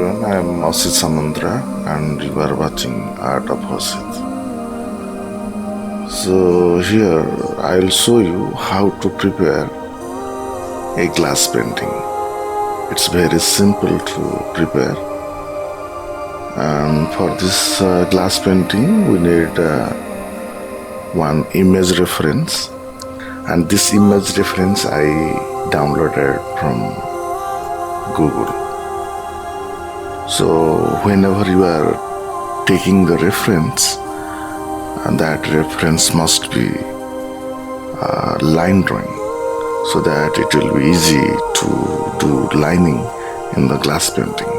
everyone, I am Asit Samandra and you are watching Art of Asit. So here I will show you how to prepare a glass painting. It's very simple to prepare, and for this glass painting we need one image reference, and this image reference I downloaded from Google. So whenever you are taking the reference, and that reference must be line drawing, so that it will be easy to do lining in the glass painting.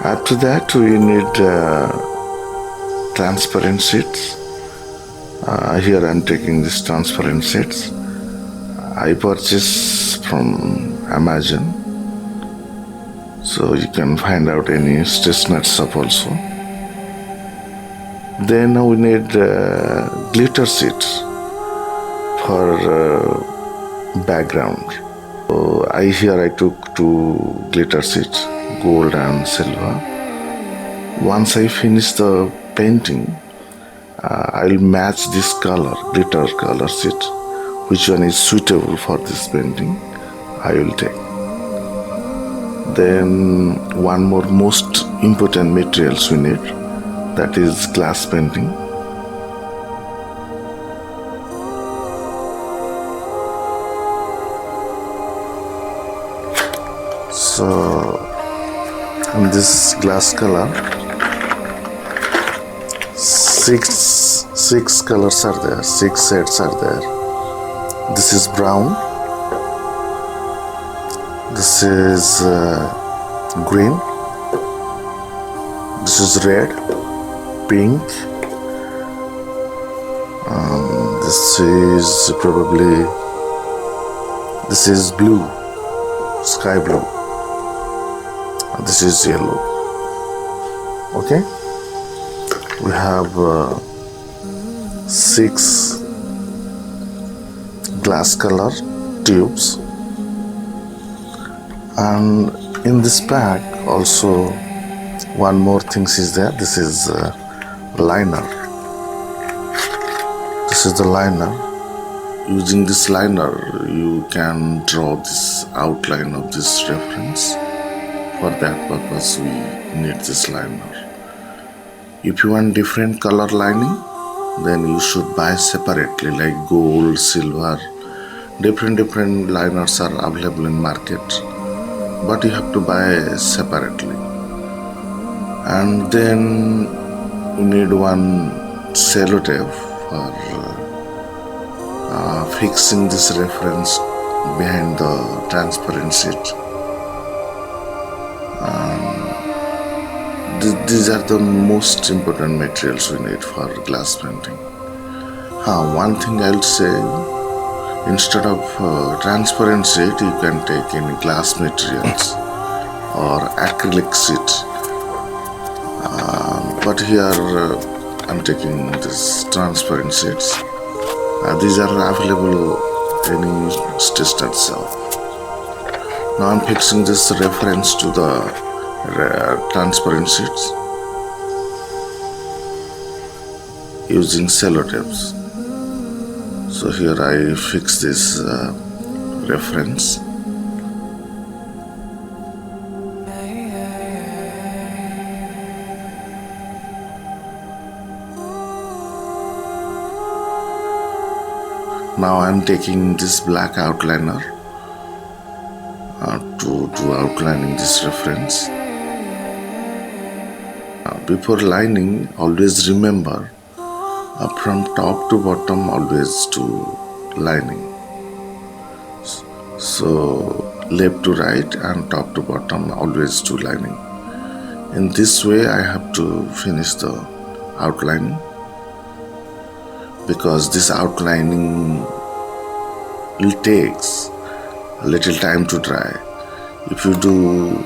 After that we need transparent sheets. Here I am taking this transparent sheets. I purchased from Amazon, so you can find out any stationery shop also. Then we need glitter sheets for background. So I took two glitter sheets, gold and silver. Once I finish the painting, I'll match this color, glitter color sheet. Which one is suitable for this painting, I will take. Then one more most important materials we need, that is glass painting. So in this glass color, six colors are there, 6 shades are there. This is brown, this is green, this is red, pink, this is blue, sky blue, this is yellow. Okay, we have 6 glass color tubes, and in this pack also one more thing is there. This is liner. This is the liner. Using this liner you can draw this outline of this reference. For that purpose we need this liner. If you want different color lining, then you should buy separately, like gold, silver. Different liners are available in market, but you have to buy separately. And then you need one sellotape for fixing this reference behind the transparent sheet. These are the most important materials we need for glass painting. One thing I'll say, instead of transparent sheet you can take any glass materials or acrylic sheet, but here I'm taking this transparent sheets. These are available any stationery shop. Now I'm fixing this reference to the transparent sheets using sellotapes. So here I fix this reference. Now I'm taking this black outliner to do outlining this reference. Before lining, always remember from top to bottom always to lining. So left to right and top to bottom always to lining. In this way I have to finish the outlining, because this outlining will takes a little time to dry. If you do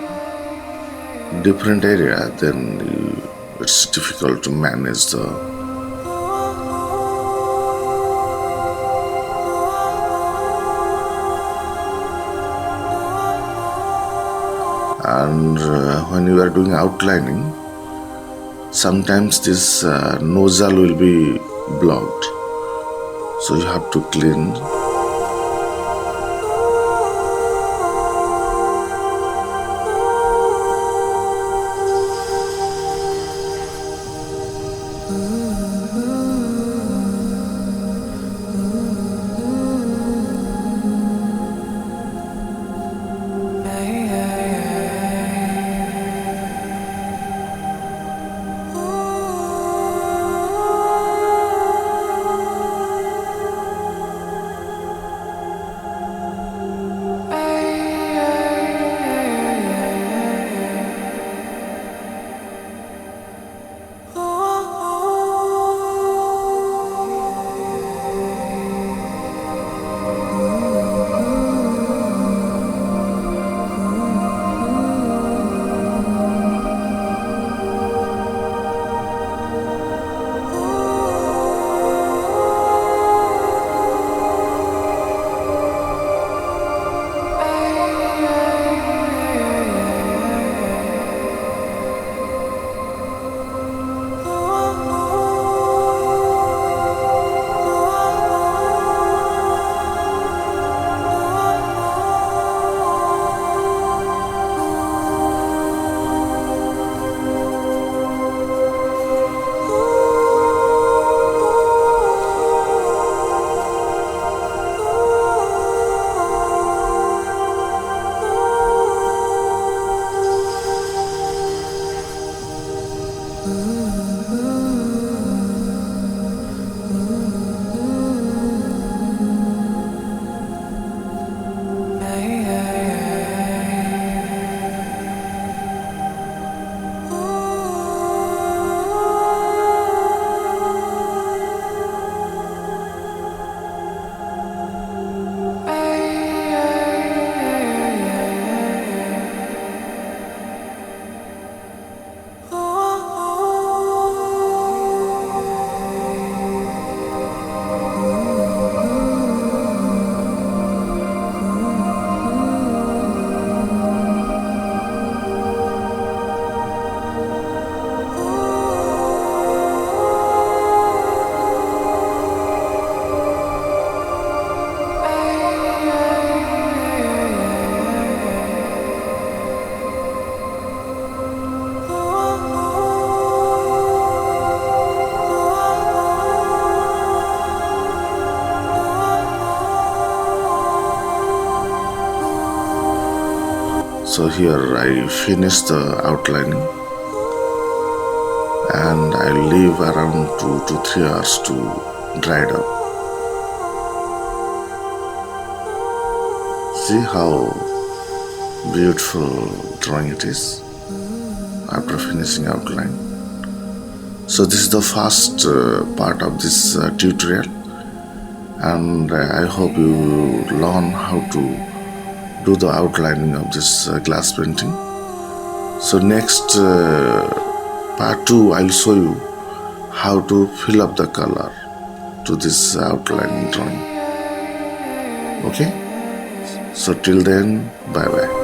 different area, then it's difficult to manage the And when you are doing outlining, sometimes this nozzle will be blocked, so you have to clean. So here I finish the outlining, and I leave around 2 to 3 hours to dry it up. See how beautiful drawing it is after finishing outline. So this is the first part of this tutorial, and I hope you learn how to do the outlining of this glass painting. So next part 2, I'll show you how to fill up the color to this outlining drawing. Okay, so till then, bye bye.